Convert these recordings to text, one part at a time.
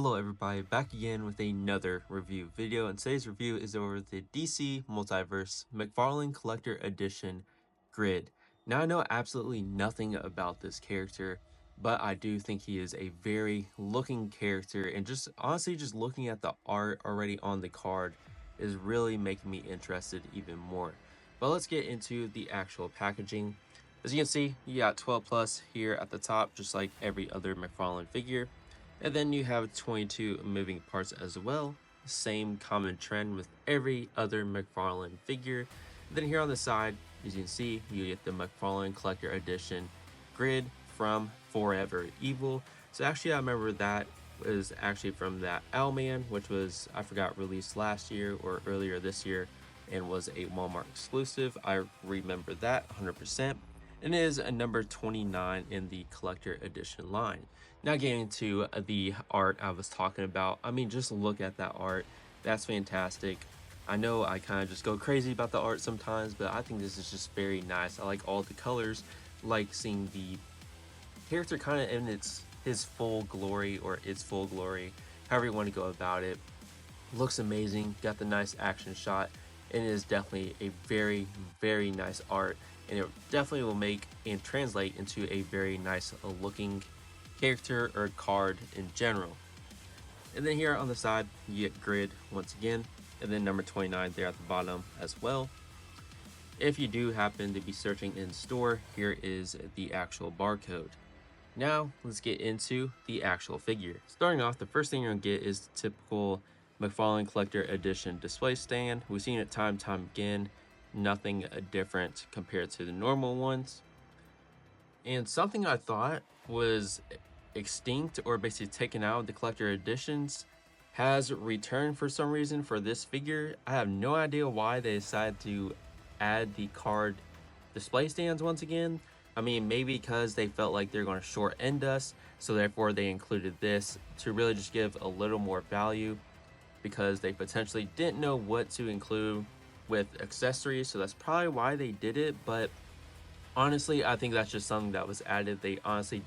Hello everybody, back again with another review video, and today's review is over the DC Multiverse McFarlane Collector Edition grid. Now I know absolutely nothing about this character, but I do think he is a very looking character, and just honestly just looking at the art already on the card is really making me interested even more. But let's get into the actual packaging. As you can see, you got 12 plus here at the top, just like every other McFarlane figure. And then you have 22 moving parts as well. Same common trend with every other McFarlane figure. And then here on the side, as you can see, you get the McFarlane Collector Edition grid from foreverevil. So actually I remember that was actually from that Owlman, which was, I forgot, released last year or earlier this year and was a Walmart exclusive. I remember that 100%. And it is a number 29 in the collector edition line. Now getting into the art I was talking about, I mean, just look at that art. That's fantastic. I know I kind of just go crazy about the art sometimes, but I think this is just very nice. I like all the colors, like seeing the character kind of in his full glory, or its full glory, however you want to go about it. Looks amazing, got the nice action shot, and it is definitely a very, very nice art, and it definitely will make and translate into a very nice looking character or card in general. And then here on the side you get grid once again, and then number 29 there at the bottom as well. If you do happen to be searching in store, here is the actual barcode. Now let's get into the actual figure. Starting off, the first thing you're gonna get is the typical McFarlane Collector Edition display stand. We've seen it time and time again, nothing different compared to the normal ones. And something I thought was extinct or basically taken out of the collector editions has returned for some reason for this figure. I have no idea why they decided to add the card display stands once again. I mean, maybe because they felt like they're going to short end us, so therefore they included this to really just give a little more value, because they potentially didn't know what to include with accessories. So that's probably why they did it. But honestly, I think that's just something that was added. They honestly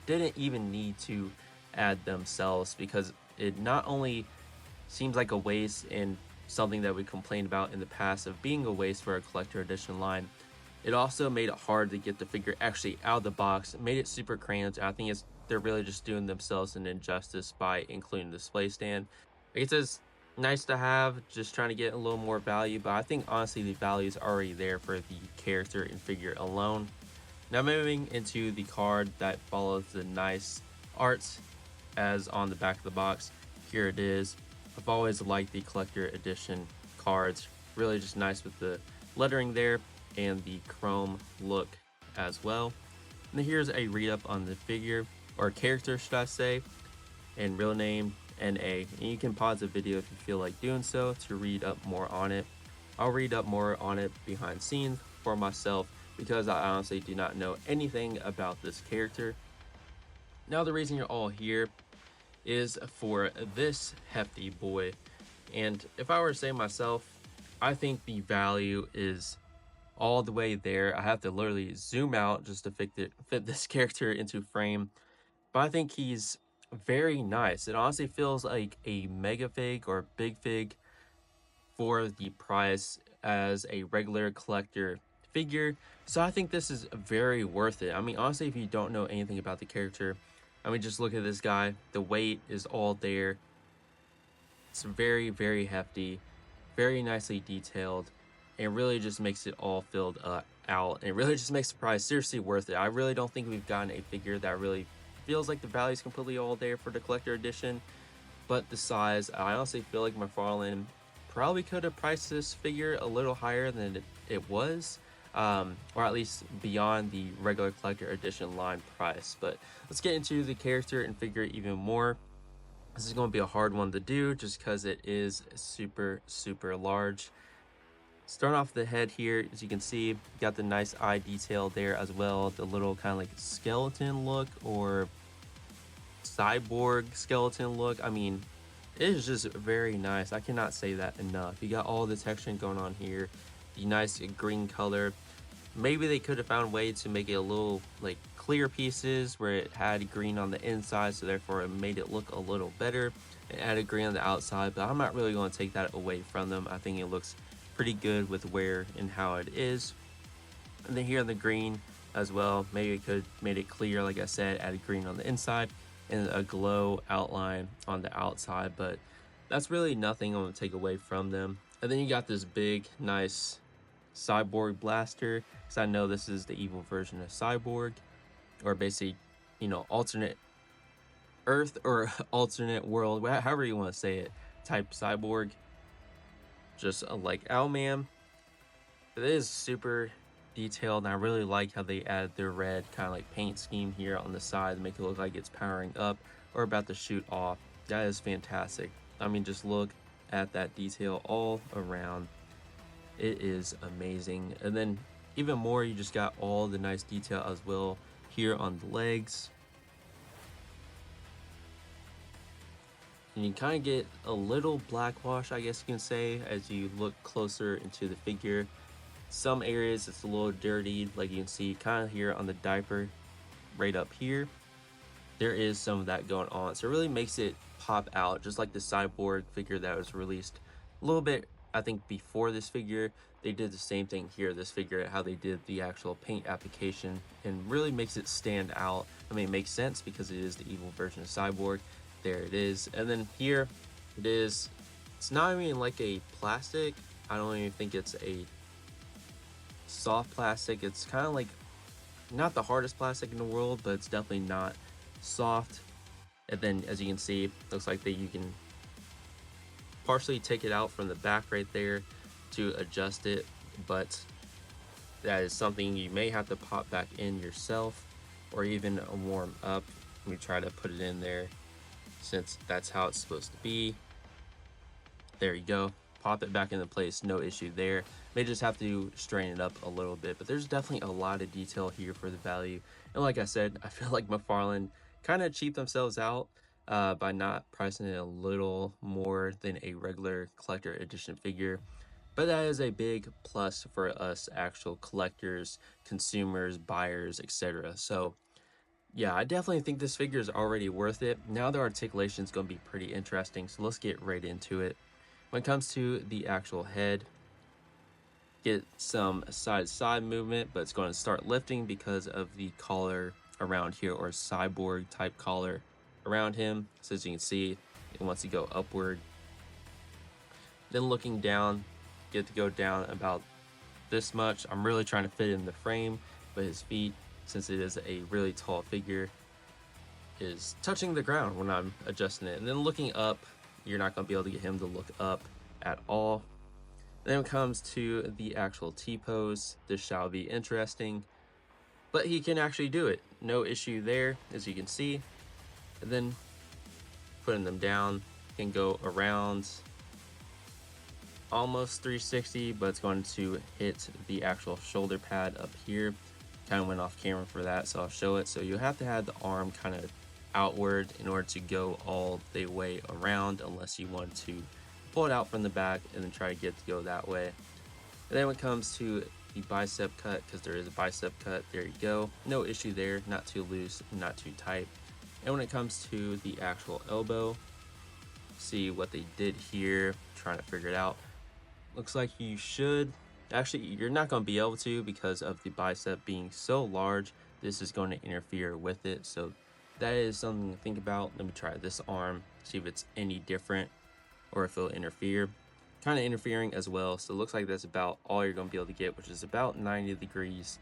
didn't even need to add themselves, because it not only seems like a waste and something that we complained about in the past of being a waste for a collector edition line, it also made it hard to get the figure actually out of the box. It made it super cramped. I think they're really just doing themselves an injustice by including the display stand. It's nice to have, just trying to get a little more value, but I think honestly the value is already there for the character and figure alone. Now moving into the card that follows the nice arts as on the back of the box, here it is. I've always liked the collector edition cards, really just nice with the lettering there and the chrome look as well. And then here's a read up on the figure, or character should I say, and real name NA, and you can pause the video if you feel like doing so to read up more on it. I'll read up more on it behind scenes for myself, because I honestly do not know anything about this character. Now the reason you're all here is for this hefty boy, and if I were to say myself, I think the value is all the way there. I have to literally zoom out just to fit this character into frame, but I think he's very nice. It honestly feels like a mega fig or big fig for the price as a regular collector figure. So I think this is very worth it. I mean, honestly, if you don't know anything about the character, I mean, just look at this guy. The weight is all there. It's very, very hefty, very nicely detailed, and really just makes it all filled out. It really just makes the price seriously worth it. I really don't think we've gotten a figure that really feels like the value is completely all there for the collector edition. But the size, I honestly feel like McFarlane probably could have priced this figure a little higher than it was, or at least beyond the regular collector edition line price. But let's get into the character and figure even more. This is going to be a hard one to do just because it is super, super large. Starting off the head here, as you can see, you got the nice eye detail there as well, the little kind of like skeleton look or cyborg skeleton look. I mean, it is just very nice. I cannot say that enough. You got all the texturing going on here, the nice green color, Maybe they could have found a way to make it a little like clear pieces where it had green on the inside, so therefore it made it look a little better. It added green on the outside, but I'm not really going to take that away from them. I think it looks pretty good with where and how it is. And then here on the green as well, maybe it could made it clear, like I said, added green on the inside and a glow outline on the outside, but that's really nothing I'm going to take away from them. And then you got this big, nice cyborg blaster, because I know this is the evil version of cyborg, or basically, you know, alternate Earth or alternate world, however you want to say it, type cyborg, just like Owlman. It is super detailed, and I really like how they added their red kind of like paint scheme here on the side to make it look like it's powering up or about to shoot off. That is fantastic. I mean, just look at that detail all around. It is amazing. And then even more, you just got all the nice detail as well here on the legs. And you kind of get a little blackwash, I guess you can say, as you look closer into the figure. Some areas it's a little dirty, like you can see kind of here on the diaper right up here. There is some of that going on, so it really makes it pop out, just like the cyborg figure that was released a little bit, I think, before this figure. They did the same thing here, this figure, how they did the actual paint application, and really makes it stand out. I mean, it makes sense because it is the evil version of cyborg. There it is. And then here it is. It's not even like a plastic. I don't even think it's a soft plastic. It's kind of like not the hardest plastic in the world, but it's definitely not soft. And then as you can see, it looks like that you can partially take it out from the back right there to adjust it, but that is something you may have to pop back in yourself or even warm up. Let me try to put it in there since that's how it's supposed to be. There you go. Pop it back into place, no issue there. May just have to strain it up a little bit, but there's definitely a lot of detail here for the value. And like I said, I feel like McFarlane kind of cheaped themselves out by not pricing it a little more than a regular collector edition figure. But that is a big plus for us actual collectors, consumers, buyers, etc. So yeah, I definitely think this figure is already worth it. Now the articulation is going to be pretty interesting, so let's get right into it. When it comes to the actual head, get some side-to-side movement, but it's going to start lifting because of the collar around here, or cyborg type collar around him. So as you can see, it wants to go upward. Then looking down, get to go down about this much. I'm really trying to fit in the frame, but his feet, since it is a really tall figure, is touching the ground when I'm adjusting it. And then looking up, you're not going to be able to get him to look up at all. Then when it comes to the actual T-pose, this shall be interesting, but he can actually do it. No issue there, as you can see. And then putting them down, can go around almost 360, but it's going to hit the actual shoulder pad up here. Kind of went off camera for that, so I'll show it. So you have to have the arm kind of outward in order to go all the way around, unless you want to pull it out from the back and then try to get to go that way. And then when it comes to the bicep cut, because there is a bicep cut, there you go. No issue there, not too loose, not too tight. And when it comes to the actual elbow, see what they did here, trying to figure it out. Looks like you should, actually you're not going to be able to, because of the bicep being so large. This is going to interfere with it, so that is something to think about. Let me try this arm, see if it's any different or if it'll interfere. Kind of interfering as well, so it looks like that's about all you're going to be able to get, which is about 90 degrees,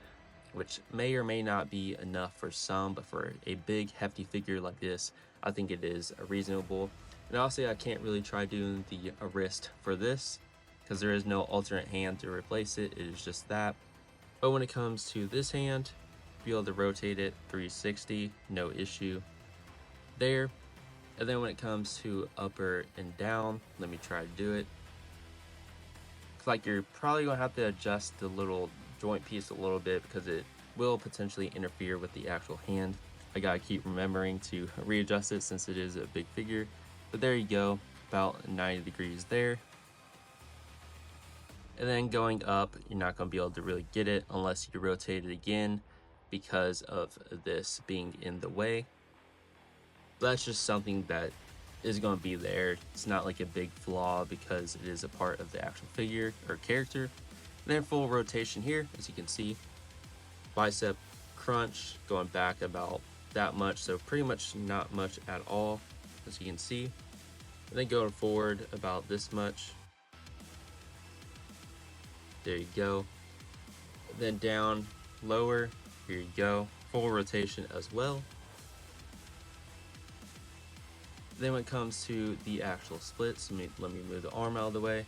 which may or may not be enough for some, but for a big hefty figure like this, I think it is reasonable. And obviously I can't really try doing the wrist for this because there is no alternate hand to replace it. It is just that. But when it comes to this hand, be able to rotate it 360, no issue there. And then when it comes to upper and down, let me try to do it. It's like you're probably gonna have to adjust the little joint piece a little bit because it will potentially interfere with the actual hand. I gotta keep remembering to readjust it since it is a big figure. But there you go, about 90 degrees there. And then going up, you're not going to be able to really get it unless you rotate it again because of this being in the way. That's just something that is going to be there. It's not like a big flaw because it is a part of the actual figure or character. And then full rotation here, as you can see, bicep crunch going back about that much, so pretty much not much at all, as you can see. And then going forward about this much. There you go. Then down lower, here you go, full rotation as well. Then when it comes to the actual splits, let me move the arm out of the way.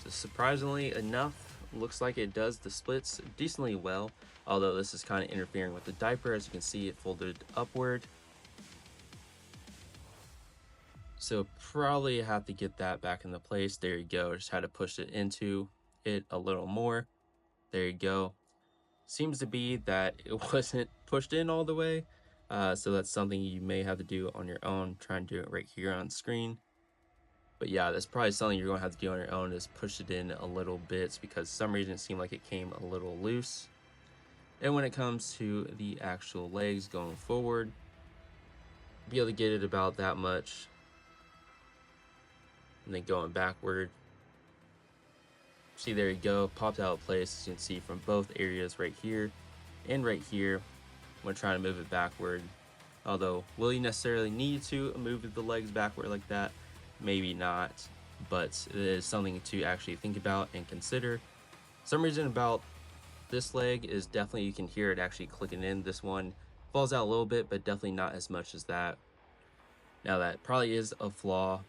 So surprisingly enough, looks like it does the splits decently well, although this is kind of interfering with the diaper. As you can see, it folded upward. So probably have to get that back into place. There you go. Just had to push it into it a little more. There you go. Seems to be that it wasn't pushed in all the way. So that's something you may have to do on your own. Try and do it right here on screen. But yeah, that's probably something you're going to have to do on your own, is push it in a little bit, because for some reason it seemed like it came a little loose. And when it comes to the actual legs going forward, be able to get it about that much. And then going backward. See, there you go, popped out of place, as you can see from both areas right here and right here when trying to move it backward. Although, will you necessarily need to move the legs backward like that? Maybe not, but it is something to actually think about and consider. Some reason about this leg is definitely, you can hear it actually clicking in. This one falls out a little bit, but definitely not as much as that. Now that probably is a flaw,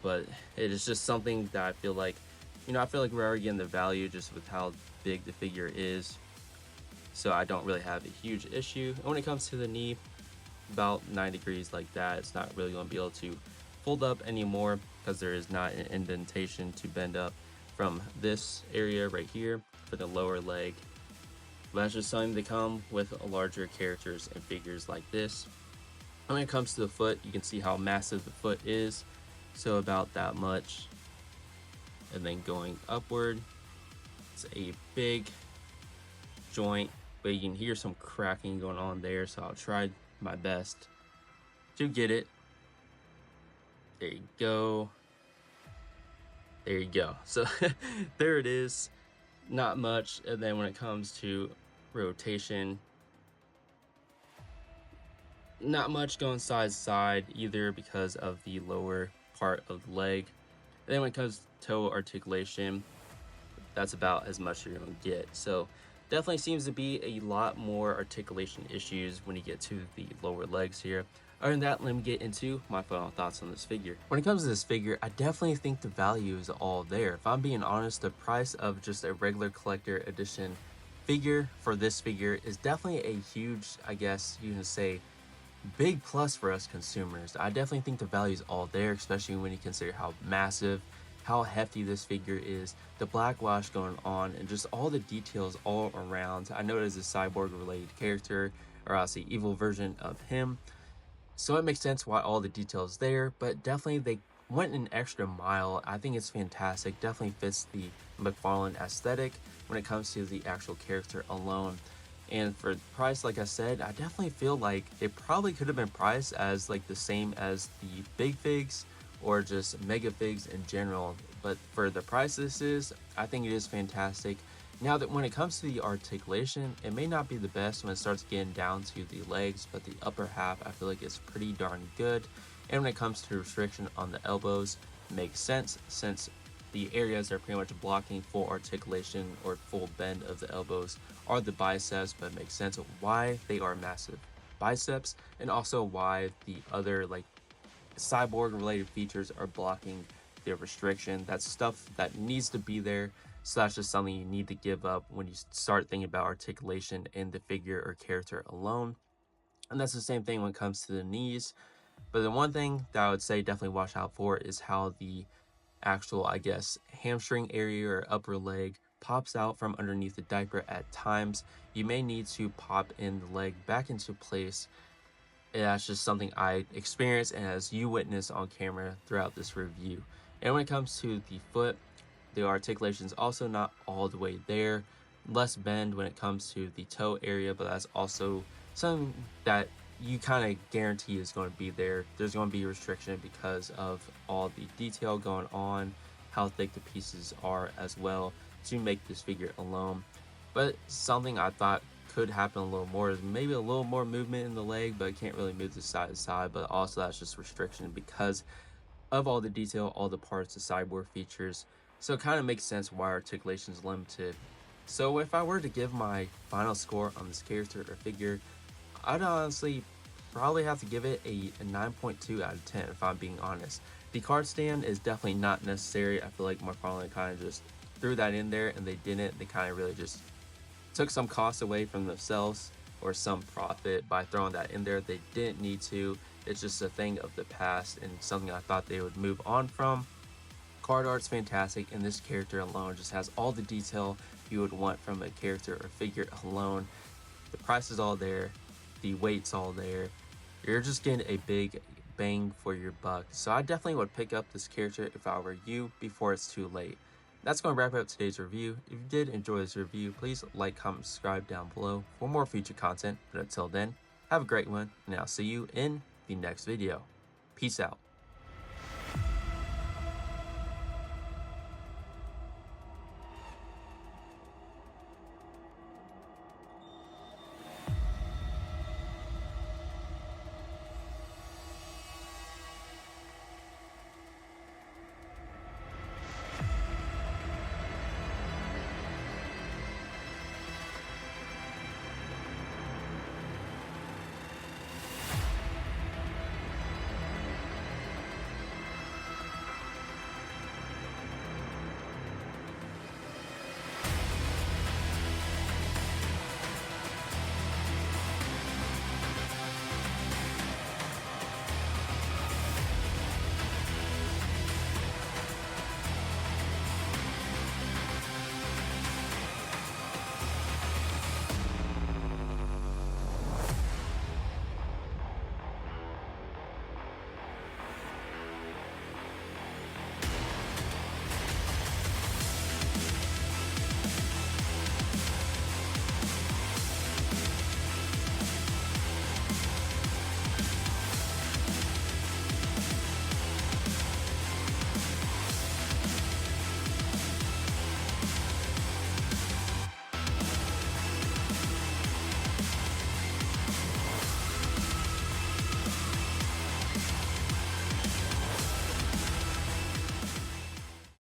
but it is just something that I feel like, I feel like we're already getting the value just with how big the figure is. So I don't really have a huge issue. And when it comes to the knee, about 9 degrees like that, it's not really going to be able to fold up anymore because there is not an indentation to bend up from this area right here for the lower leg. But that's just something to come with larger characters and figures like this. And when it comes to the foot, you can see how massive the foot is. So about that much. And then going upward, it's a big joint, but you can hear some cracking going on there, so I'll try my best to get it. There you go. There you go. So there it is. Not much. And then when it comes to rotation, not much going side to side either because of the lower part of the leg. And then when it comes to toe articulation, that's about as much you're going to get. So definitely seems to be a lot more articulation issues when you get to the lower legs here. Other than that, let me get into my final thoughts on this figure. When it comes to this figure, I definitely think the value is all there. If I'm being honest, the price of just a regular collector edition figure for this figure is definitely a huge, I guess you can say, big plus for us consumers. I definitely think the value is all there, especially when you consider how massive, how hefty this figure is, the black wash going on, and just all the details all around. I know it is a cyborg related character, or I'll say evil version of him, so it makes sense why all the details there, but definitely they went an extra mile. I think it's fantastic. Definitely fits the McFarlane aesthetic when it comes to the actual character alone. And for the price, like I said, I definitely feel like it probably could have been priced as like the same as the big figs or just mega figs in general. But for the price this is, I think it is fantastic. Now that when it comes to the articulation, it may not be the best when it starts getting down to the legs, but the upper half I feel like is pretty darn good. And when it comes to restriction on the elbows, it makes sense since the areas that are pretty much blocking full articulation or full bend of the elbows are the biceps, but it makes sense of why they are massive biceps, and also why the other like cyborg related features are blocking their restriction. That's stuff that needs to be there, so that's just something you need to give up when you start thinking about articulation in the figure or character alone. And that's the same thing when it comes to the knees. But the one thing that I would say definitely watch out for is how the actual, I guess, hamstring area or upper leg pops out from underneath the diaper at times. You may need to pop in the leg back into place. And that's just something I experienced and as you witnessed on camera throughout this review. And when it comes to the foot, The articulation is also not all the way there. Less bend when it comes to the toe area, but that's also something that you kind of guarantee is going to be there. There's going to be a restriction because of all the detail going on, how thick the pieces are as well to make this figure alone. But something I thought could happen a little more is maybe a little more movement in the leg, but it can't really move the side to side. But also that's just restriction because of all the detail, all the parts, the sideboard features. So it kind of makes sense why articulation is limited. So if I were to give my final score on this character or figure, I'd honestly probably have to give it a 9.2 out of 10 if I'm being honest. The card stand is definitely not necessary. I feel like McFarlane kind of just threw that in there and they didn't. They kind of really just took some cost away from themselves or some profit by throwing that in there. They didn't need to. It's just a thing of the past and something I thought they would move on from. Card art's fantastic, and this character alone just has all the detail you would want from a character or figure alone. The price is all there, the weight's all there. You're just getting a big bang for your buck. So I definitely would pick up this character if I were you before it's too late. That's going to wrap up today's review. If you did enjoy this review, please like, comment, subscribe down below for more future content. But until then, have a great one, and I'll see you in the next video. Peace out.